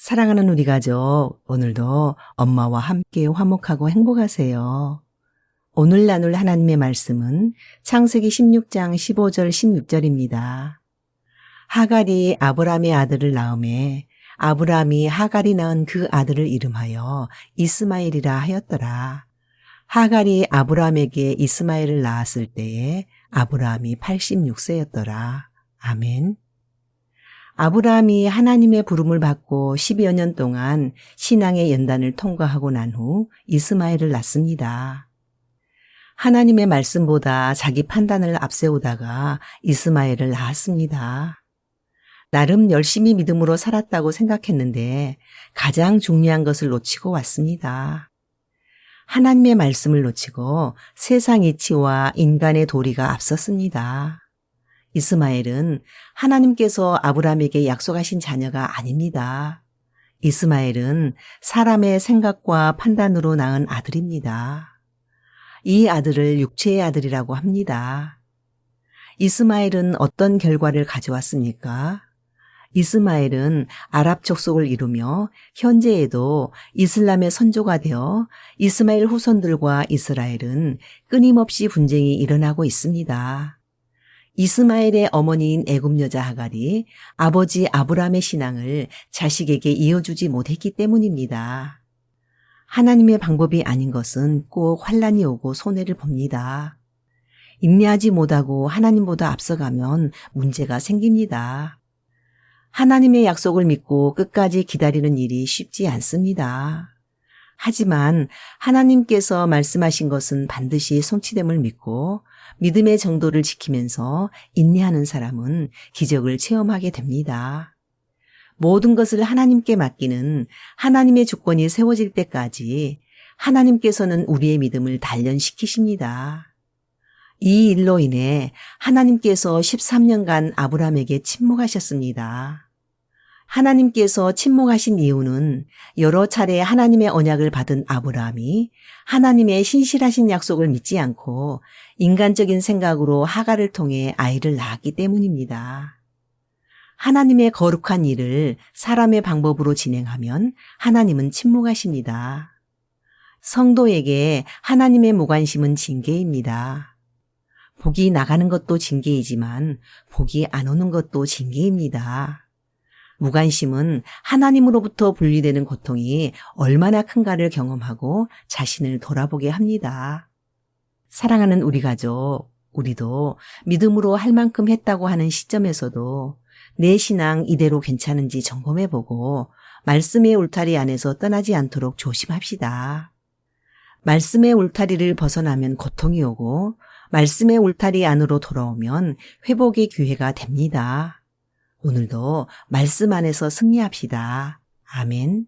사랑하는 우리 가족, 오늘도 엄마와 함께 화목하고 행복하세요. 오늘 나눌 하나님의 말씀은 창세기 16장 15절 16절입니다. 하갈이 아브람의 아들을 낳음에 아브람이 하갈이 낳은 그 아들을 이름하여 이스마엘이라 하였더라. 하갈이 아브람에게 이스마엘을 낳았을 때에 아브람이 86세였더라. 아멘. 아브라함이 하나님의 부름을 받고 10여 년 동안 신앙의 연단을 통과하고 난 후 이스마엘을 낳습니다. 하나님의 말씀보다 자기 판단을 앞세우다가 이스마엘을 낳았습니다. 나름 열심히 믿음으로 살았다고 생각했는데 가장 중요한 것을 놓치고 왔습니다. 하나님의 말씀을 놓치고 세상 이치와 인간의 도리가 앞섰습니다. 이스마엘은 하나님께서 아브라함에게 약속하신 자녀가 아닙니다. 이스마엘은 사람의 생각과 판단으로 낳은 아들입니다. 이 아들을 육체의 아들이라고 합니다. 이스마엘은 어떤 결과를 가져왔습니까? 이스마엘은 아랍 족속을 이루며 현재에도 이슬람의 선조가 되어 이스마엘 후손들과 이스라엘은 끊임없이 분쟁이 일어나고 있습니다. 이스마엘의 어머니인 애굽 여자 하갈이 아버지 아브라함의 신앙을 자식에게 이어주지 못했기 때문입니다. 하나님의 방법이 아닌 것은 꼭 환난이 오고 손해를 봅니다. 인내하지 못하고 하나님보다 앞서가면 문제가 생깁니다. 하나님의 약속을 믿고 끝까지 기다리는 일이 쉽지 않습니다. 하지만 하나님께서 말씀하신 것은 반드시 성취됨을 믿고 믿음의 정도를 지키면서 인내하는 사람은 기적을 체험하게 됩니다. 모든 것을 하나님께 맡기는 하나님의 주권이 세워질 때까지 하나님께서는 우리의 믿음을 단련시키십니다. 이 일로 인해 하나님께서 13년간 아브라함에게 침묵하셨습니다. 하나님께서 침묵하신 이유는 여러 차례 하나님의 언약을 받은 아브라함이 하나님의 신실하신 약속을 믿지 않고 인간적인 생각으로 하갈을 통해 아이를 낳았기 때문입니다. 하나님의 거룩한 일을 사람의 방법으로 진행하면 하나님은 침묵하십니다. 성도에게 하나님의 무관심은 징계입니다. 복이 나가는 것도 징계이지만 복이 안 오는 것도 징계입니다. 무관심은 하나님으로부터 분리되는 고통이 얼마나 큰가를 경험하고 자신을 돌아보게 합니다. 사랑하는 우리 가족, 우리도 믿음으로 할 만큼 했다고 하는 시점에서도 내 신앙 이대로 괜찮은지 점검해보고 말씀의 울타리 안에서 떠나지 않도록 조심합시다. 말씀의 울타리를 벗어나면 고통이 오고 말씀의 울타리 안으로 돌아오면 회복의 기회가 됩니다. 오늘도 말씀 안에서 승리합시다. 아멘.